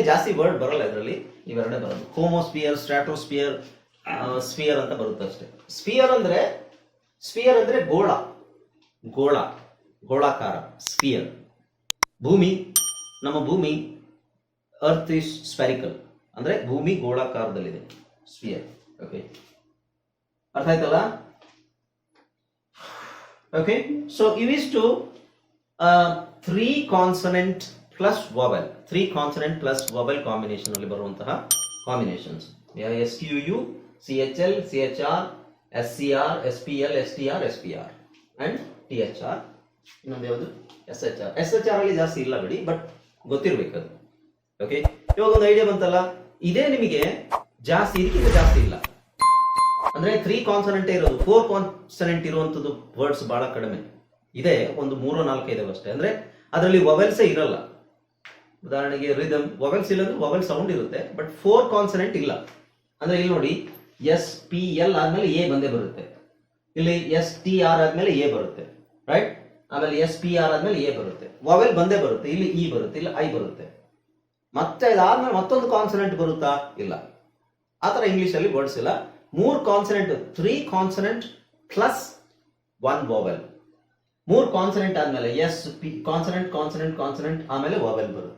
ಜಾಸ್ತಿ ವರ್ಡ್ ಬರಲ್ಲ ಇದರಲ್ಲಿ, ಇವೆರಡೇ ಬರೋದು. ಹೋಮೋಸ್ಪಿಯರ್, ಸ್ಟ್ರಾಟೋಸ್ಪಿಯರ್, ಸ್ಪಿಯರ್ ಅಂತ ಬರುತ್ತೆ ಅಷ್ಟೇ. ಸ್ಪಿಯರ್ ಅಂದ್ರೆ ಗೋಳ, ಗೋಳಾಕಾರ, ಸ್ಪಿಯರ್. ಭೂಮಿ, ನಮ್ಮ ಭೂಮಿ ಅರ್ತ್ ಇಸ್ ಸ್ಫೆರಿಕಲ್, ಅಂದ್ರೆ ಭೂಮಿ ಗೋಳಾಕಾರದಲ್ಲಿದೆ, ಸ್ಪಿಯರ್. ಓಕೆ, ಅರ್ಥ ಆಯ್ತಲ್ಲ? ಓಕೆ, ಸೊ ಇವಿಷ್ಟು 3 consonant plus vowel, 3 consonant plus vowel combination ಅಲ್ಲಿ ಬರುವಂತಹ combinations. SQU, CHL, CHR, SCR, SPL, STR, SPR and THR. ಇನ್ನೊಂದು ಯಾವುದು? SHR. SHR ಅಲ್ಲಿ ಜಾಸ್ತಿ ಇಲ್ಲ ಬಿಡಿ, ಬಟ್ ಗೊತ್ತಿರ್ಬೇಕದು. ಓಕೆ, ಇವಾಗ ಒಂದು ಐಡಿಯಾ ಬಂತಲ್ಲ, ಇದೇ ನಿಮಗೆ ಜಾಸ್ತಿ, ಇದಕ್ಕಿಂತ ಜಾಸ್ತಿ ಇಲ್ಲ. ಅಂದ್ರೆ 3 ಕಾನ್ಸನೆಂಟ್ ಇರೋದು, 4 ಕಾನ್ಸನೆಂಟ್ ಇರುವಂತದ್ದು ವರ್ಡ್ಸ್ ಬಹಳ ಕಡಿಮೆ ಇದೆ. ಒಂದು 3-4 ಇದಾವೆ ಅಷ್ಟೇ. ಅಂದ್ರೆ ಅದರಲ್ಲಿ ವೊವೆಲ್ಸೇ ಇರಲ್ಲ. ಉದಾಹರಣೆಗೆ ರಿದಮ್, ವೊವೆಲ್ಸ್ ಇಲ್ಲ ಅಂದ್ರೆ ವೊವೆಲ್ ಸೌಂಡ್ ಇರುತ್ತೆ, ಬಟ್ 4 ಕಾನ್ಸನೆಂಟ್ ಇಲ್ಲ. ಅಂದ್ರೆ ಇಲ್ಲಿ ನೋಡಿ, SPL ಆದ್ಮೇಲೆ ಎ ಬಂದೇ ಬರುತ್ತೆ, ಇಲ್ಲಿ STR ಆದ್ಮೇಲೆ ಎ ಬರುತ್ತೆ, ರೈಟ್? ಆಮೇಲೆ SPR ಆದ್ಮೇಲೆ ಎ ಬರುತ್ತೆ, ವೊವೆಲ್ ಬಂದೇ ಬರುತ್ತೆ. ಇಲ್ಲಿ ಇ ಬರುತ್ತೆ, ಇಲ್ಲಿ ಐ ಬರುತ್ತೆ. ಮತ್ತೆ ಇದಾದ್ಮೇಲೆ ಮತ್ತೊಂದು ಕಾನ್ಸನೆಂಟ್ ಬರುತ್ತಾ? ಇಲ್ಲ. ಆತರ ಇಂಗ್ಲಿಷ್ ಅಲ್ಲಿ ವರ್ಡ್ಸ್ ಇಲ್ಲ. 3 consonant, 3 consonant plus 1 vowel. 3 consonant ಆದ್ಮೇಲೆ ಕಾನ್ಸನೆಂಟ್ ಆಮೇಲೆ ವೊವೆಲ್ ಬರುತ್ತೆ.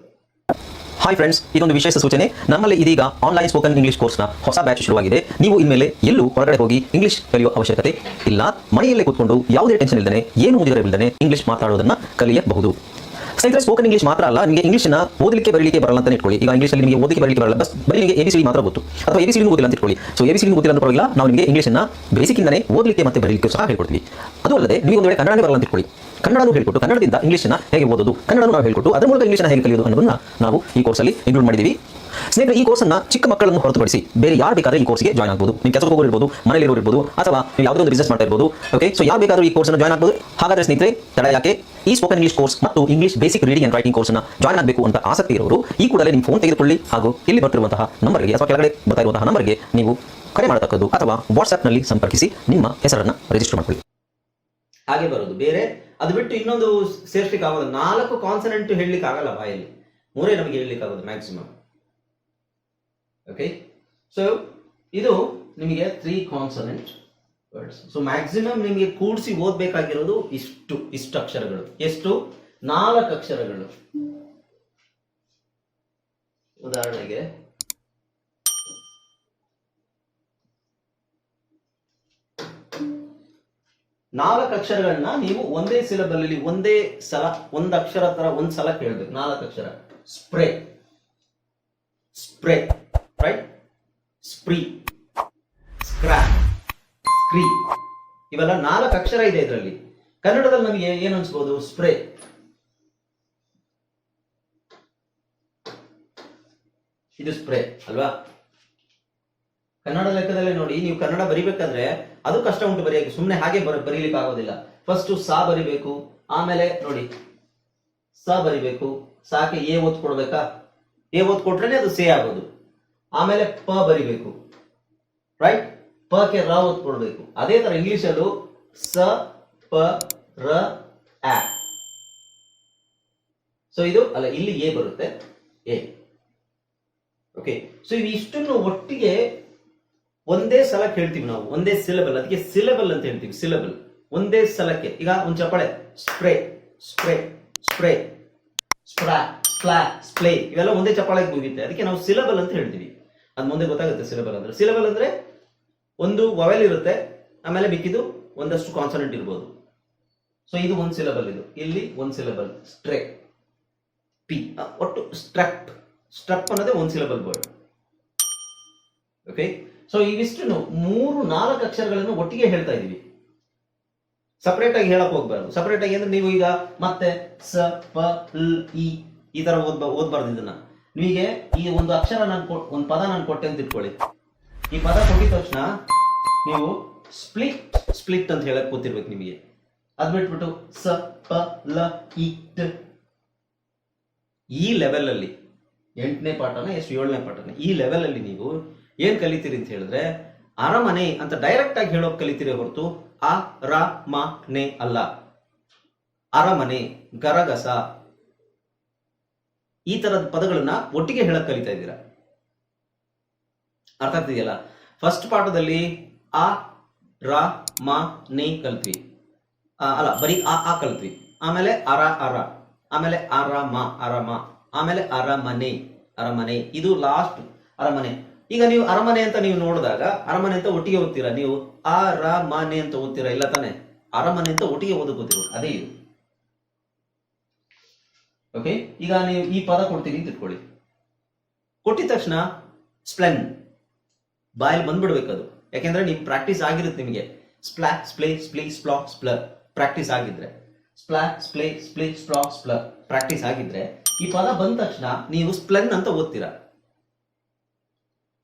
ಹಾಯ್ ಫ್ರೆಂಡ್ಸ್, ಇದೊಂದು ವಿಶೇಷ ಸೂಚನೆ. ನಮ್ಮಲ್ಲಿ ಇದೀಗ ಆನ್ಲೈನ್ ಸ್ಪೋಕನ್ ಇಂಗ್ಲಿಷ್ ಕೋರ್ಸ್ನ ಹೊಸ ಬ್ಯಾಚ್ ಶುರುವಾಗಿದೆ. ನೀವು ಇನ್ಮೇಲೆ ಎಲ್ಲೂ ಹೊರಗಡೆ ಹೋಗಿ ಇಂಗ್ಲಿಷ್ ಕಲಿಯುವ ಅವಶ್ಯಕತೆ ಇಲ್ಲ. ಮನೆಯಲ್ಲೇ ಕೂತ್ಕೊಂಡು ಯಾವುದೇ ಟೆನ್ಷನ್ ಇಲ್ಲದೆ, ಏನು ಮುಗಿದರೆ ಇಲ್ಲದೆ ಇಂಗ್ಲಿಷ್ ಮಾತಾಡೋದನ್ನ ಕಲಿಯಬಹುದು. ಸ್ನೇಹಿತರೆ, ಸ್ಪೋಕನ್ ಇಂಗ್ಲಿಷ್ ಮಾತ್ರ ಅಲ್ಲ, ನಿಮಗೆ ಇಂಗ್ಲಿಷ್ನ ಓದಲಿಕ್ಕೆ ಬರಲಿಕ್ಕೆ ಬರಲ್ಲ ಅಂತ ಇಟ್ಕೊಳ್ಳಿ. ಈಗ ಇಂಗ್ಲಿಷಲ್ಲಿ ನಿಮಗೆ ಓದಲಿಕ್ಕೆ ಬರಲಿಕ್ಕೆ ಬರಲ್ಲ, ಬರೀ ನಿಮಗೆ ABCD ಮಾತ್ರ ಗೊತ್ತು, ಅಥವಾ ABCD ಓದಿಲ್ಲ ಅಂತ ಇಟ್ಕೊಳ್ಳಿ. ಸೊ ABCD ಓದಿಲ್ಲ ಅಂತ ಪರವಾಗಿಲ್ಲ, ನಾವು ನಿಮಗೆ ಇಂಗ್ಲಿಷ್ನ ಬೇಸಿಕ್ಕಿಂದನೇ ಓದಲಿಕ್ಕೆ ಮತ್ತೆ ಬರಲಿಕ್ಕೆ ಸಹ ಹೇಳ್ಕೊಡ್ತೀವಿ. ಅದು ಅಲ್ಲದೆ ನೀವು ಒಂದು ವೇಳೆ ಕನ್ನಡನೇ ಬರಲ್ಲ ಅಂತ ಇಟ್ಕೊಳ್ಳಿ, ಕನ್ನಡನೂ ಹೇಳ್ಕೊಟ್ಟು ಕನ್ನಡದಿಂದ ಇಂಗ್ಲಿಷ್ನ ಹೇಗೆ ಓದೋದು, ಕನ್ನಡನೂ ನಾವು ಹೇಳ್ಕೊಟ್ಟು ಅದರ ಮೂಲಕ ಇಂಗ್ಲಿಷ್ನ ಹೇಗೆ ಕಲಿಯೋದು ಅನ್ನೋದನ್ನ ನಾವು ಈ ಕೋರ್ಸಲ್ಲಿ ಇನ್ಕ್ಲೂಡ್ ಮಾಡಿದ್ದೀವಿ. ಸ್ನೇಹಿತರೆ, ಈ ಕೋರ್ಸನ್ನು ಚಿಕ್ಕ ಮಕ್ಕಳನ್ನು ಹೊರತುಪಡಿಸಿ ಬೇರೆ ಯಾರು ಬೇಕಾದ್ರೆ ಈ ಕೋರ್ಸ್ಗೆ ಜಾಯ್ನ್ ಆಗಬಹುದು. ನೀವು ಕೆಲಸಕ್ಕೆ ಹೋಗಿರ್ಬೋದು, ಮನೇಲಿ ಇರ್ಬೋದು, ಅಥವಾ ನೀವು ಯಾವುದೋ ಒಂದು ಬಿಸ್ನೆಸ್ ಮಾಡ್ತಾ ಇರ್ಬೋದು. ಓಕೆ, ಸೊ ಯಾರು ಬೇಕಾದರೂ ಈ ಕೋರ್ಸ್ನ ಜಾಯ್ನ್ ಆಗಬಹುದು. ಹಾಗಾದ್ರೆ ಸ್ನೇಹಿತರೆ, ತಡ ಯಾಕೆ? ಈ ಸ್ಪೋಕನ್ ಇಂಗ್ಲಿಷ್ ಕೋರ್ಸ್ ಮತ್ತು English basic reading and writing ಕೋರ್ಸ್ನ ಜಾಯ್ನ್ ಆಗಬೇಕು ಅಂತ ಆಸಕ್ತಿ ಇರೋರು ಈ ಕೂಡಲೇ ನಿಮ್ಮ ಫೋನ್ ತೆಗೆದುಕೊಳ್ಳಿ, ಹಾಗೂ ಇಲ್ಲಿ ಬರ್ತಿರುವಂತಹ ನಂಬರ್ಗೆ ಅಥವಾ ಕೆಳಗಡೆ ಬರ್ತಾ ಇರುವಂತಹ ನಂಬರ್ಗೆ ನೀವು ಕರೆ ಮಾಡತಕ್ಕದ್ದು, ಅಥವಾ ವಾಟ್ಸ್ಆ್ಯಪ್ನಲ್ಲಿ ಸಂಪರ್ಕಿಸಿ ನಿಮ್ಮ ಹೆಸರನ್ನು ರಿಜಿಸ್ಟರ್ ಮಾಡಿಕೊಳ್ಳಿ. ಹಾಗೆ ಬರೋದು. ಬೇರೆ ಅದು ಬಿಟ್ಟು ಇನ್ನೊಂದು ಸೇರ್ಸ್ಲಿಕ್ಕೆ ಆಗೋದು. 4 ಕಾನ್ಸನೆಂಟ್ ಹೇಳಲಿಕ್ಕೆ ಆಗಲ್ಲ ಬಾಯಲ್ಲಿ, 3 ನಮಗೆ ಹೇಳಲಿಕ್ಕೆ ಆಗೋದು ಮ್ಯಾಕ್ಸಿಮಮ್. ಓಕೆ, ಸೊ ಇದು ನಿಮಗೆ 3 ಕಾನ್ಸನೆಂಟ್ ವರ್ಡ್ಸ್. ಸೊ ಮ್ಯಾಕ್ಸಿಮಮ್ ನಿಮಗೆ ಕೂಡಿಸಿ ಓದಬೇಕಾಗಿರೋದು ಇಷ್ಟು ಅಕ್ಷರಗಳು. ಎಷ್ಟು? 4 ಅಕ್ಷರಗಳು. ಉದಾಹರಣೆಗೆ ನಾಲ್ಕು ಅಕ್ಷರಗಳನ್ನ ನೀವು ಒಂದೇ ಸಿಲಬಲ್ ಅಲ್ಲಿ ಒಂದೇ ಸಲ, ಒಂದು ಅಕ್ಷರ ತರ ಒಂದ್ ಸಲ ಕೇಳಬೇಕು. 4 ಅಕ್ಷರ. Spray, spray, right? Spree, scrap, scree, ಇವೆಲ್ಲ 4 ಅಕ್ಷರ ಇದೆ ಇದರಲ್ಲಿ. ಕನ್ನಡದಲ್ಲಿ ನಮಗೆ ಏನು ಅನ್ಸ್ಬೋದು? ಸ್ಪ್ರೇ. ಇದು ಸ್ಪ್ರೇ ಅಲ್ವಾ? ಕನ್ನಡ ಲೆಕ್ಕದಲ್ಲೇ ನೋಡಿ, ನೀವು ಕನ್ನಡ ಬರಿಬೇಕಂದ್ರೆ ಅದು ಕಷ್ಟ ಉಂಟು ಬರೆಯಕ್ಕೆ. ಸುಮ್ಮನೆ ಹಾಗೆ ಬರೀಲಿಕ್ಕೆ ಆಗೋದಿಲ್ಲ. ಫಸ್ಟ್ ಸಾ ಬರಿಬೇಕು, ಆಮೇಲೆ ನೋಡಿ ಸ ಬರಿಬೇಕು, ಸಾಕೆ ಎ ಒತ್ತು ಕೊಡ್ಬೇಕಾ? ಎ ಒತ್ತು ಕೊಟ್ರೇನೆ ಅದು ಸೇ ಆಗೋದು. ಆಮೇಲೆ ಪ ಬರಿಬೇಕು, ರೈಟ್? ಪ ಕೆ ರ ಒತ್ತು ಕೊಡ್ಬೇಕು. ಅದೇ ತರ ಇಂಗ್ಲಿಷ್ ಅಲ್ಲೂ ಸ ಪ ರ ಆ. ಸೊ ಇದು ಅಲ್ಲ, ಇಲ್ಲಿ ಎ ಬರುತ್ತೆ, ಎ. ಓಕೆ, ಸೊ ಇವಿಷ್ಟನ್ನು ಒಟ್ಟಿಗೆ ಒಂದೇ ಸಲ ಕೇಳ್ತೀವಿ ನಾವು, ಒಂದೇ ಸಿಲೆಬಲ್. ಅದಕ್ಕೆ ಸಿಲೆಬಲ್ ಅಂತ ಹೇಳ್ತೀವಿ. ಸಿಲೆಬಲ್ ಒಂದೇ ಸಲಕ್ಕೆ. ಈಗ ಒಂದು ಚಪ್ಪಾಳೆ, ಸ್ಪ್ರೇ, ಸ್ಪ್ರೇ, ಸ್ಪ್ರೇ, ಸ್ಪ್ರಾ, ಸ್ಪ್ಲಾ, ಸ್ಪ್ಲೇ, ಇವೆಲ್ಲ ಒಂದೇ ಚಪ್ಪಾಳೆಗೆ ಮುಗಿಯುತ್ತೆ. ಅದಕ್ಕೆ ನಾವು ಸಿಲೆಬಲ್ ಅಂತ ಹೇಳ್ತೀವಿ. ಅದ್ ಮುಂದೆ ಗೊತ್ತಾಗುತ್ತೆ ಸಿಲೆಬಲ್ ಅಂದ್ರೆ. ಸಿಲೆಬಲ್ ಅಂದ್ರೆ ಒಂದು ವವೆಲ್ ಇರುತ್ತೆ, ಆಮೇಲೆ ಮಿಕ್ಕಿದ್ದು ಒಂದಷ್ಟು ಕಾನ್ಸನೆಂಟ್ ಇರ್ಬೋದು. ಸೊ ಇದು ಒಂದು ಸಿಲೆಬಲ್. ಇದು ಇಲ್ಲಿ ಒಂದು ಸಿಲೆಬಲ್. ಸ್ಟ್ರೇ, ಪಿ, ಒಟ್ಟು ಸ್ಟ್ರಪ್, ಸ್ಟ್ರಪ್ ಅನ್ನೋದೇ ಒಂದು ಸಿಲೆಬಲ್ ವರ್ಡ್. ಓಕೆ, ಸೊ ಇವಿಷ್ಟು 3-4 ಅಕ್ಷರಗಳನ್ನು ಒಟ್ಟಿಗೆ ಹೇಳ್ತಾ ಇದೀವಿ. ಸಪರೇಟ್ ಆಗಿ ಹೇಳಕ್ ಹೋಗ್ಬಾರ್ದು. ಸಪರೇಟ್ ಆಗಿ ಅಂದ್ರೆ ನೀವು ಈಗ ಮತ್ತೆ ಸ ಪ ಲ್ ಈ ತರ ಓದ್ಬಾರ್ದು. ಇದನ್ನ ನಿಮಗೆ ಈ ಒಂದು ಅಕ್ಷರ ಒಂದು ಪದ ನಾನು ಕೊಟ್ಟೆ ಅಂತ ಇಟ್ಕೊಳ್ಳಿ. ಈ ಪದ ಕೊಟ್ಟಿದ ತಕ್ಷಣ ನೀವು ಸ್ಪ್ಲಿಟ್ ಅಂತ ಹೇಳಕ್ ಕೂತಿರ್ಬೇಕು ನಿಮಗೆ. ಅದ್ ಬಿಟ್ಬಿಟ್ಟು ಸ ಪ ಲ ಟ್, ಈ ಲೆವೆಲ್ ಅಲ್ಲಿ 8ನೇ ಪಾಠನ 7ನೇ ಪಾಠನ ಈ ಲೆವೆಲ್ ಅಲ್ಲಿ ನೀವು ಏನ್ ಕಲಿತೀರಿ ಅಂತ ಹೇಳಿದ್ರೆ, ಅರಮನೆ ಅಂತ ಡೈರೆಕ್ಟ್ ಆಗಿ ಹೇಳೋಕ್ ಕಲಿತೀರಿ ಹೊರತು ಅ ರ ಮ ನೆ ಅಲ್ಲ. ಅರಮನೆ, ಗರಗಸ, ಈ ತರದ ಪದಗಳನ್ನ ಒಟ್ಟಿಗೆ ಹೇಳಕ್ ಕಲಿತಾ ಇದ್ದೀರಾ. ಅರ್ಥ ಆಗ್ತಿದೆಯಲ್ಲ? ಫಸ್ಟ್ ಪಾಠದಲ್ಲಿ ಆ, ರ, ಮ, ನಿ ಕಲ್ತ್ವಿ. ಅಲ್ಲ, ಬರೀ ಆ ಕಲ್ತ್ವಿ. ಆಮೇಲೆ ಅರ ಅರ, ಆಮೇಲೆ ಅರಮ ಅರಮ, ಆಮೇಲೆ ಅರಮನೆ ಅರಮನೆ. ಇದು ಲಾಸ್ಟ್ ಅರಮನೆ. ಈಗ ನೀವು ಅರಮನೆ ಅಂತ ನೀವು ನೋಡಿದಾಗ ಅರಮನೆ ಅಂತ ಒಟ್ಟಿಗೆ ಓದ್ತೀರಾ, ನೀವು ಅರಮನೆ ಅಂತ ಓದ್ತೀರಾ ಇಲ್ಲ ತಾನೆ? ಅರಮನೆ ಅಂತ ಒಟ್ಟಿಗೆ ಓದಕೋತಿರೋ ಅದೇ ಇದು. ಓಕೆ, ಈಗ ನೀವು ಈ ಪದ ಕೊಡ್ತೀನಿ ಅಂತ ಇಟ್ಕೊಳ್ಳಿ. ಕೊಟ್ಟಿದ ತಕ್ಷಣ ಸ್ಪ್ಲೆನ್ ಬಾಯಲ್ಲಿ ಬಂದ್ಬಿಡ್ಬೇಕು ಅದು. ಯಾಕೆಂದ್ರೆ ನಿಮ್ ಪ್ರಾಕ್ಟೀಸ್ ಆಗಿರುತ್ತೆ ನಿಮಗೆ. ಸ್ಪ್ಲಾ, ಸ್ಪ್ಲೇ, ಸ್ಪ್ಲೀ, ಸ್ಪ್ಲಾ, ಸ್ಪ್ಲರ್ ಪ್ರಾಕ್ಟೀಸ್ ಆಗಿದ್ರೆ, ಸ್ಪ್ಲಾ, ಸ್ಪ್ಲೇ, ಸ್ಪ್ಲೀ, ಸ್ಪ್ಲಾ, ಸ್ಪ್ಲರ್ ಪ್ರಾಕ್ಟೀಸ್ ಆಗಿದ್ರೆ ಈ ಪದ ಬಂದ ತಕ್ಷಣ ನೀವು ಸ್ಪ್ಲೆನ್ ಅಂತ ಓದ್ತೀರಾ.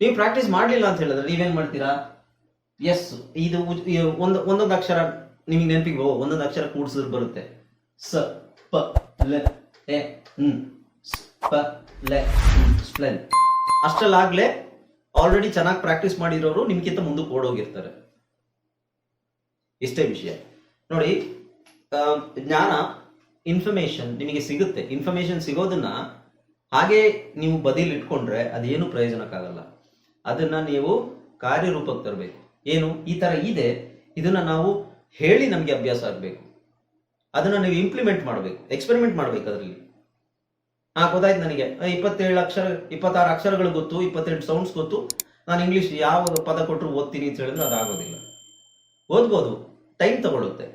ನೀವು ಪ್ರಾಕ್ಟೀಸ್ ಮಾಡ್ಲಿಲ್ಲ ಅಂತ ಹೇಳಿದ್ರೆ ನೀವೇನ್ ಮಾಡ್ತೀರಾ? ಎಸ್, ಇದು ಒಂದೊಂದು ಅಕ್ಷರ ನಿಮಗೆ ನೆನಪಿಗೆ ಒಂದೊಂದು ಅಕ್ಷರ ಕೂಡಿಸಿದ್ರೆ ಬರುತ್ತೆ. ಸ, ಪ, ಲ, ಎ, ಪ, ಲೆ, ಸ್ಪ್ಲೆನ್. ಅಷ್ಟಲ್ಲಾಗ್ಲೇ ಆಲ್ರೆಡಿ ಚೆನ್ನಾಗಿ ಪ್ರಾಕ್ಟೀಸ್ ಮಾಡಿರೋರು ನಿಮ್ಗಿಂತ ಮುಂದಕ್ಕೆ ಓಡೋಗಿರ್ತಾರೆ. ಇಷ್ಟೇ ವಿಷಯ ನೋಡಿ. ಜ್ಞಾನ, ಇನ್ಫಾರ್ಮೇಶನ್ ನಿಮಗೆ ಸಿಗುತ್ತೆ. ಇನ್ಫಾರ್ಮೇಶನ್ ಸಿಗೋದನ್ನ ಹಾಗೆ ನೀವು ಬದಿಲಿ ಇಟ್ಕೊಂಡ್ರೆ ಅದೇನು ಪ್ರಯೋಜನಕ್ಕಾಗಲ್ಲ. ಅದನ್ನ ನೀವು ಕಾರ್ಯರೂಪಕ್ಕೆ ತರಬೇಕು. ಏನು ಈ ತರ ಇದೆ, ಇದನ್ನ ನಾವು ಹೇಳಿ ನಮಗೆ ಅಭ್ಯಾಸ ಆಗಬೇಕು. ಅದನ್ನ ನೀವು ಇಂಪ್ಲಿಮೆಂಟ್ ಮಾಡಬೇಕು, ಎಕ್ಸ್ಪೆರಿಮೆಂಟ್ ಮಾಡ್ಬೇಕು ಅದರಲ್ಲಿ. ಗೊತ್ತಾಯ್ತು ನನಗೆ 27 ಅಕ್ಷರ 26 ಅಕ್ಷರಗಳು ಗೊತ್ತು, 28 ಸೌಂಡ್ಸ್ ಗೊತ್ತು, ನಾನು ಇಂಗ್ಲಿಷ್ ಯಾವ ಪದ ಕೊಟ್ಟರು ಓದ್ತೀನಿ ಅಂತ ಹೇಳಿದ್ರೆ ಅದಾಗೋದಿಲ್ಲ. ಓದ್ಬೋದು, ಟೈಮ್ ತಗೊಳುತ್ತೆ.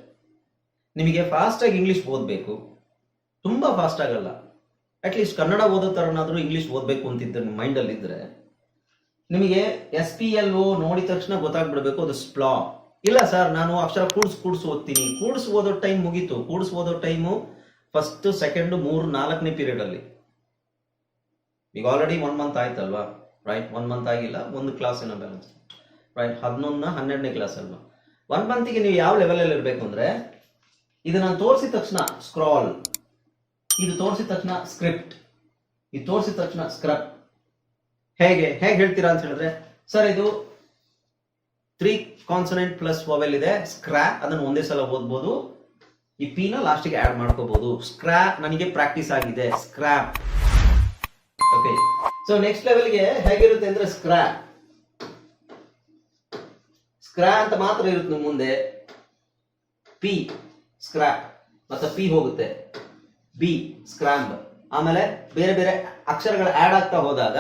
ನಿಮಗೆ ಫಾಸ್ಟ್ ಆಗಿ ಇಂಗ್ಲಿಷ್ ಓದಬೇಕು, ತುಂಬಾ ಫಾಸ್ಟ್ ಆಗಲ್ಲ. ಅಟ್ಲೀಸ್ಟ್ ಕನ್ನಡ ಓದೋ ತರನಾದ್ರೂ ಇಂಗ್ಲಿಷ್ ಓದಬೇಕು ಅಂತಿದ್ದ ನಿಮ್ಮ ಮೈಂಡಲ್ಲಿ ಇದ್ರೆ ನಿಮಗೆ SPLO ನೋಡಿದ ತಕ್ಷಣ ಗೊತ್ತಾಗ್ಬಿಡ್ಬೇಕು ಅದು ಸ್ಪ್ಲಾ. ಇಲ್ಲ ಸರ್, ನಾನು ಅಕ್ಷರ ಕೂಡ್ಸ್ ಓದ್ತೀನಿ. ಕೂಡ್ಸ್ ಓದೋ ಟೈಮ್ ಮುಗೀತು. ಕೂಡ್ಸ್ ಓದೋ ಟೈಮು ಫಸ್ಟ್, ಸೆಕೆಂಡ್, 3, 4ನೇ ಪೀರಿಯಡ್ ಅಲ್ಲಿ. ಈಗ ಆಲ್ರೆಡಿ 1 ಮಂತ್ ಆಯ್ತಲ್ವಾ, ರೈಟ್? 1 ಮಂತ್ ಆಗಿಲ್ಲ, ಒಂದು ಕ್ಲಾಸ್ ಏನೋ ಬ್ಯಾಲೆನ್ಸ್, ರೈಟ್? 11ನ 12ನೇ ಕ್ಲಾಸ್ ಅಲ್ವಾ? 1 ಮಂತಿಗೆ ನೀವು ಯಾವ ಲೆವೆಲ್ ಅಲ್ಲಿ ಇರಬೇಕು ಅಂದ್ರೆ, ಇದು ನಾನು ತೋರಿಸಿದ ತಕ್ಷಣ ಸ್ಕ್ರಾಲ್, ಇದು ತೋರಿಸಿದ ತಕ್ಷಣ ಸ್ಕ್ರಿಪ್ಟ್, ಇದು ತೋರಿಸಿದ ತಕ್ಷಣ ಸ್ಕ್ರಪ್. ಹೇಗೆ ಹೇಳ್ತೀರಾ ಅಂತ ಹೇಳಿದ್ರೆ, ಸರ್ ಇದು 3 ಕಾನ್ಸನೆಂಟ್ ಪ್ಲಸ್ ವೊವೆಲ್ ಇದೆ, ಸ್ಕ್ರಾ, ಅದನ್ನು ಒಂದೇ ಸಲ ಓದ್ಬೋದು. ಈ ಪಿ ನ ಲಾಸ್ಟಿಗೆ ಆಡ್ ಮಾಡ್ಕೋಬಹುದು. ಸ್ಕ್ರಾ ನನಗೆ ಪ್ರಾಕ್ಟೀಸ್ ಆಗಿದೆ, ಸ್ಕ್ರಾಪ್. ಓಕೆ, ಸೊ ನೆಕ್ಸ್ಟ್ ಲೆವೆಲ್ಗೆ ಹೇಗಿರುತ್ತೆ ಅಂದ್ರೆ ಸ್ಕ್ರಾ ಅಂತ ಮಾತ್ರ ಇರುತ್ತೆ ನಿಮ್ಮ ಮುಂದೆ. ಪಿ ಸ್ಕ್ರಾಪ್, ಮತ್ತೆ ಪಿ ಹೋಗುತ್ತೆ, ಬಿ ಸ್ಕ್ರಾಂಬ್. ಆಮೇಲೆ ಬೇರೆ ಬೇರೆ ಅಕ್ಷರಗಳ ಆಡ್ ಆಗ್ತಾ ಹೋದಾಗ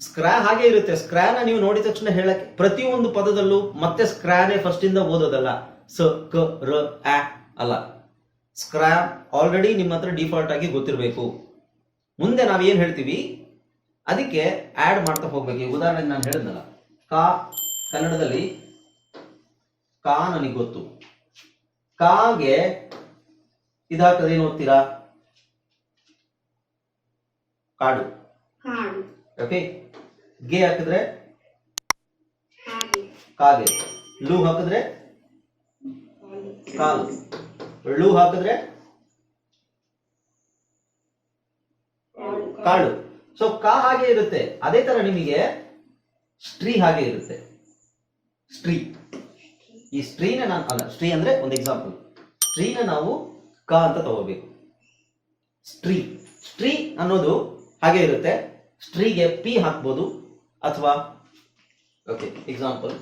ಸ್ಕ್ರಾ ಹಾಗೆ ಇರುತ್ತೆ. ಸ್ಕ್ರಾನ ನೀವು ನೋಡಿದ ತಕ್ಷಣ ಹೇಳಕ್ಕೆ ಪ್ರತಿಯೊಂದು ಪದದಲ್ಲೂ ಮತ್ತೆ ಸ್ಕ್ರಾನೇ ಫಸ್ಟ್ ಇಂದ ಓದೋದಲ್ಲ. ಸ, ಕ, ರ, ಆ ಅಲ್ಲ. ಸ್ಕ್ರಾ ಆಲ್ರೆಡಿ ನಿಮ್ಮ ಹತ್ರ ಡಿಫಾಲ್ಟ್ ಆಗಿ ಗೊತ್ತಿರಬೇಕು. ಮುಂದೆ ನಾವ್ ಏನ್ ಹೇಳ್ತೀವಿ ಅದಕ್ಕೆ ಆಡ್ ಮಾಡ್ತಾ ಹೋಗ್ಬೇಕು. ಈ ಉದಾಹರಣೆಗೆ ನಾನು ಹೇಳಿದ್ನಲ್ಲ, ಕಾ ಕನ್ನಡದಲ್ಲಿ ಕಾ ನನಗೆ ಗೊತ್ತು. ಕಾಗೆ ಇದಾಕದ್ರೆ ಏನು ಓದ್ತೀರಾ? ಕಾಡು. ಓಕೆ, ಗೆ ಹಾಕಿದ್ರೆ ಕಾಗೆ, ಲು ಹಾಕಿದ್ರೆ ಕಾಲು, ಳು ಹಾಕಿದ್ರೆ ಕಾಳು. ಸೊ ಕಾ ಹಾಗೆ ಇರುತ್ತೆ. ಅದೇ ತರ ನಿಮಗೆ ಸ್ಟ್ರೀ ಹಾಗೆ ಇರುತ್ತೆ. ಸ್ಟ್ರೀ, ಈ ಸ್ಟ್ರೀನ ನಾನು ಅಲ್ಲ, ಸ್ಟ್ರೀ ಅಂದ್ರೆ ಒಂದು ಎಕ್ಸಾಂಪಲ್. ಸ್ಟ್ರೀನ ನಾವು ಕ ಅಂತ ತಗೋಬೇಕು. ಸ್ಟ್ರೀ ಅನ್ನೋದು ಹಾಗೆ ಇರುತ್ತೆ. ಸ್ಟ್ರೀಗೆ ಪಿ ಹಾಕ್ಬೋದು ಅಥವಾ, ಓಕೆ ಎಕ್ಸಾಂಪಲ್,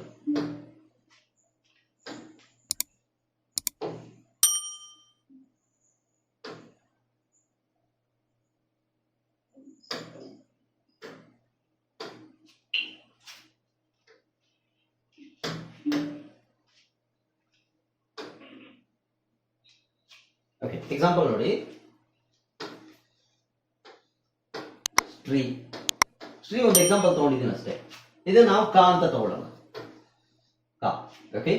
ಓಕೆ ಎಕ್ಸಾಂಪಲ್ ನೋಡಿ. ಸ್ಟ್ರೀ ಒಂದು ಎಕ್ಸಾಂಪಲ್ ತಗೊಂಡಿದ್ದೀನಿ ಅಷ್ಟೇ. ಇದು ನಾವು ಕಾ ಅಂತ ತಗೊಳ್ಳೋಣ. ಕಾ. ಓಕೆ,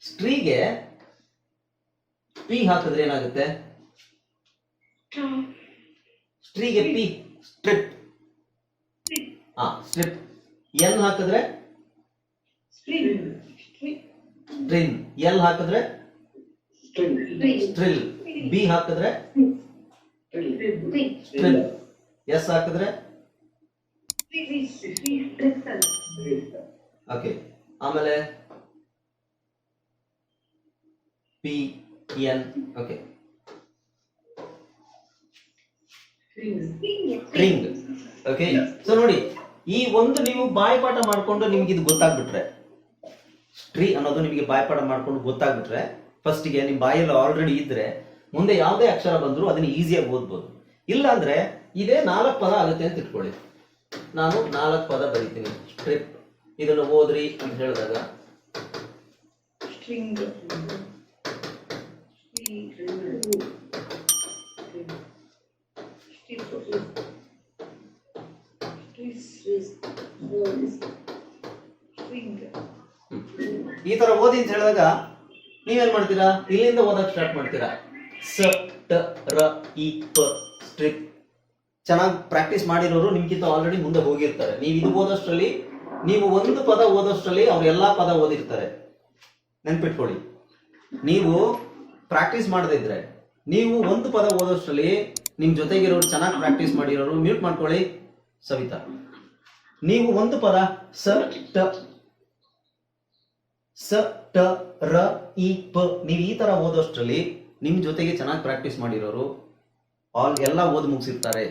ಸ್ಟ್ರೀಗೆ ಪಿ ಹಾಕಿದ್ರೆ ಏನಾಗುತ್ತೆ? ಸ್ಟ್ರೀಗೆ ಪಿ ಸ್ಟ್ರಿಪ್. ಸ್ಟ್ರಿಪ್. ಎಲ್ ಹಾಕಿದ್ರೆ ಸ್ಟ್ರಿನ್. ಎಲ್ ಹಾಕಿದ್ರೆ ಸ್ಟ್ರಿಲ್. ಬಿ ಹಾಕಿದ್ರೆ ಸ್ಟ್ರಿಲ್. ಎಸ್ ಹಾಕಿದ್ರೆ ಓಕೆ. ಆಮೇಲೆ P N. Okay, string. Okay, so ನೋಡಿ, ಈ ಒಂದು ನೀವು ಬಾಯ್ಪಾಠ ಮಾಡ್ಕೊಂಡು ನಿಮ್ಗೆ ಇದು ಗೊತ್ತಾಗ್ಬಿಟ್ರೆ, ಟ್ರೀ ಅನ್ನೋದು ನಿಮಗೆ ಬಾಯ್ಪಾಠ ಮಾಡ್ಕೊಂಡು ಗೊತ್ತಾಗ್ಬಿಟ್ರೆ, ಫಸ್ಟಿಗೆ ನಿಮ್ ಬಾಯಲ್ಲಿ ಆಲ್ರೆಡಿ ಇದ್ರೆ ಮುಂದೆ ಯಾವುದೇ ಅಕ್ಷರ ಬಂದ್ರು ಅದನ್ನ ಈಸಿಯಾಗಿ ಓದ್ಬೋದು. ಇಲ್ಲ ಅಂದ್ರೆ ಇದೇ 4 ಪದ ಆಗುತ್ತೆ ಅಂತ ಇಟ್ಕೊಳ್ಳಿ. ನಾನು 4 ಪದ ಬರೀತೀನಿ. ಸ್ಟ್ರಿಪ್, ಇದನ್ನು ಓದ್ರಿ ಅಂತ ಹೇಳಿದಾಗ ಸ್ಟ್ರಿಂಗ್, ಈ ತರ ಓದಿ ಅಂತ ಹೇಳಿದಾಗ ನೀವೇನ್ ಮಾಡ್ತೀರಾ, ಇಲ್ಲಿಂದ ಓದಕ್ ಸ್ಟಾರ್ಟ್ ಮಾಡ್ತೀರಾ. ಸ ಟ ರ ಇ ಪ ಸ್ಟ್ರಿಪ್. ಚೆನ್ನಾಗಿ ಪ್ರಾಕ್ಟೀಸ್ ಮಾಡಿರೋರು ನಿಮ್ಗಿಂತ ಆಲ್ರೆಡಿ ಮುಂದೆ ಹೋಗಿರ್ತಾರೆ. ನೀವು ಇದು ಓದೋಷ್ಟರಲ್ಲಿ, ನೀವು ಒಂದು ಪದ ಓದೋಷ್ಟರಲ್ಲಿ ಅವ್ರು ಎಲ್ಲಾ ಪದ ಓದಿರ್ತಾರೆ. ನೆನ್ಪಿಟ್ಕೊಳ್ಳಿ, ನೀವು ಪ್ರಾಕ್ಟೀಸ್ ಮಾಡದೇ ಇದ್ರೆ, ನೀವು ಒಂದು ಪದ ಓದೋಷ್ಟರಲ್ಲಿ ನಿಮ್ ಜೊತೆಗಿರೋರು ಚೆನ್ನಾಗಿ ಪ್ರಾಕ್ಟೀಸ್ ಮಾಡಿರೋರು, ಮ್ಯೂಟ್ ಮಾಡ್ಕೊಳ್ಳಿ ಸವಿತಾ. ನೀವು ಒಂದು ಪದ ಸ ಟ ರ ಇ ಪ ನೀವು ಈ ತರ ಓದೋಷ್ಟರಲ್ಲಿ ನಿಮ್ ಜೊತೆಗೆ ಚೆನ್ನಾಗಿ ಪ್ರಾಕ್ಟೀಸ್ ಮಾಡಿರೋರು ಎಲ್ಲ ಓದಿ ಮುಗಿಸಿರ್ತಾರೆ.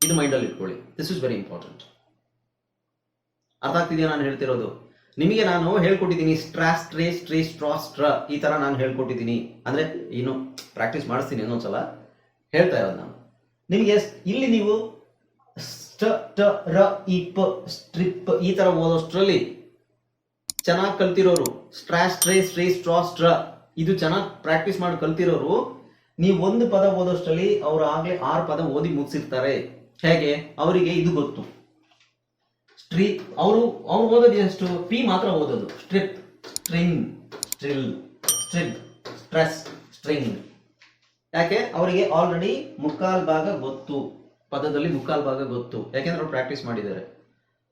ಇದು ಮೈಂಡಲ್ಲಿ ಇಟ್ಕೊಳ್ಳಿ. This is very important. ಅರ್ಥ ಆಗ್ತಿದೆಯಾ ನಾನು ಹೇಳ್ತಿರೋದು? ನಿಮಗೆ ನಾನು ಹೇಳ್ಕೊಟ್ಟಿದ್ದೀನಿ ಸ್ಟ್ರಾ ಸ್ಟ್ರೇ ಸ್ಟ್ರೇ ಸ್ಟ್ರಾ ಸ್ಟ್ರ, ಈ ತರ ನಾನು ಹೇಳ್ಕೊಟ್ಟಿದ್ದೀನಿ. ಅಂದ್ರೆ ಏನು ಪ್ರಾಕ್ಟೀಸ್ ಮಾಡಿಸ್ತೀನಿ ಇನ್ನೊಂದ್ಸಲ ಹೇಳ್ತಾ ಇರೋದು ನಾನು ನಿಮಗೆ. ಇಲ್ಲಿ ನೀವು ಸ್ಟ್ ಟ ರ ಇ ಪ ಸ್ಟ್ರಿಪ್ ಈ ತರ ಓದೋಷ್ಟ್ರಲ್ಲಿ ಚೆನ್ನಾಗಿ ಕಲ್ತಿರೋರು, ಸ್ಟ್ರಾ ಸ್ಟ್ರೇ ಸ್ಟ್ರೇ ಸ್ಟ್ರಾ ಸ್ಟ್ರ ಇದು ಚೆನ್ನಾಗಿ ಪ್ರಾಕ್ಟೀಸ್ ಮಾಡಿ ಕಲ್ತಿರೋರು, ನೀವು ಒಂದು ಪದ ಓದೋಷ್ಟರಲ್ಲಿ ಅವರು ಆಗ್ಲೇ 6 ಪದ ಓದಿ ಮುಗಿಸಿರ್ತಾರೆ. ಹೇಗೆ? ಅವರಿಗೆ ಇದು ಗೊತ್ತು. ಅವ್ರು ಓದೋದು ಎಷ್ಟು? ಪಿ ಮಾತ್ರ ಓದೋದು. ಸ್ಟ್ರಿಪ್, ಸ್ಟ್ರಿಂಗ್, ಸ್ಟ್ರಿಲ್, ಸ್ಟ್ರಿಪ್, ಸ್ಟ್ರೆಸ್, ಸ್ಟ್ರಿಂಗ್. ಯಾಕೆ? ಅವರಿಗೆ ಆಲ್ರೆಡಿ 3/4 ಭಾಗ ಗೊತ್ತು. ಪದದಲ್ಲಿ 3/4 ಭಾಗ ಗೊತ್ತು. ಯಾಕೆಂದ್ರೆ ಅವ್ರು ಪ್ರಾಕ್ಟೀಸ್ ಮಾಡಿದ್ದಾರೆ.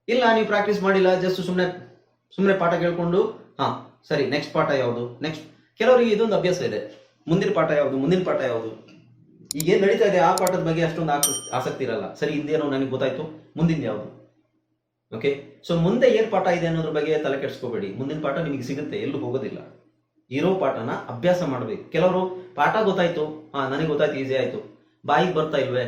ಇಲ್ಲ ನೀವು ಪ್ರಾಕ್ಟೀಸ್ ಮಾಡಿಲ್ಲ, ಜಸ್ಟ್ ಸುಮ್ಮನೆ ಪಾಠ ಕೇಳ್ಕೊಂಡು ಹಾ ಸರಿ ನೆಕ್ಸ್ಟ್ ಪಾಠ ಯಾವುದು, ನೆಕ್ಸ್ಟ್. ಕೆಲವರಿಗೆ ಇದೊಂದು ಅಭ್ಯಾಸ ಇದೆ, ಮುಂದಿನ ಪಾಠ ಯಾವುದು ಈಗ ಏನ್ ನಡೀತಾ ಇದೆ ಆ ಪಾಠದ ಬಗ್ಗೆ ಅಷ್ಟೊಂದು ಆಸಕ್ತಿ ಇರಲ್ಲ. ಸರಿ ಹಿಂದೇನೋ ನನಗೆ ಗೊತ್ತಾಯ್ತು, ಮುಂದಿನ ಯಾವುದು. ಓಕೆ, ಸೊ ಮುಂದೆ ಏನ್ ಪಾಠ ಇದೆ ಅನ್ನೋದ್ರ ಬಗ್ಗೆ ತಲೆ ಕೆಡಿಸ್ಕೋಬೇಡಿ. ಮುಂದಿನ ಪಾಠ ನಿಮಗೆ ಸಿಗುತ್ತೆ, ಎಲ್ಲೂ ಹೋಗೋದಿಲ್ಲ. ಇರೋ ಪಾಠನ ಅಭ್ಯಾಸ ಮಾಡ್ಬೇಕು. ಕೆಲವರು ಪಾಠ ಗೊತ್ತಾಯ್ತು, ನನಗೆ ಗೊತ್ತಾಯ್ತು, ಈಸಿ ಆಯ್ತು, ಬಾಯಿಗೆ ಬರ್ತಾ ಇಲ್ವೇ,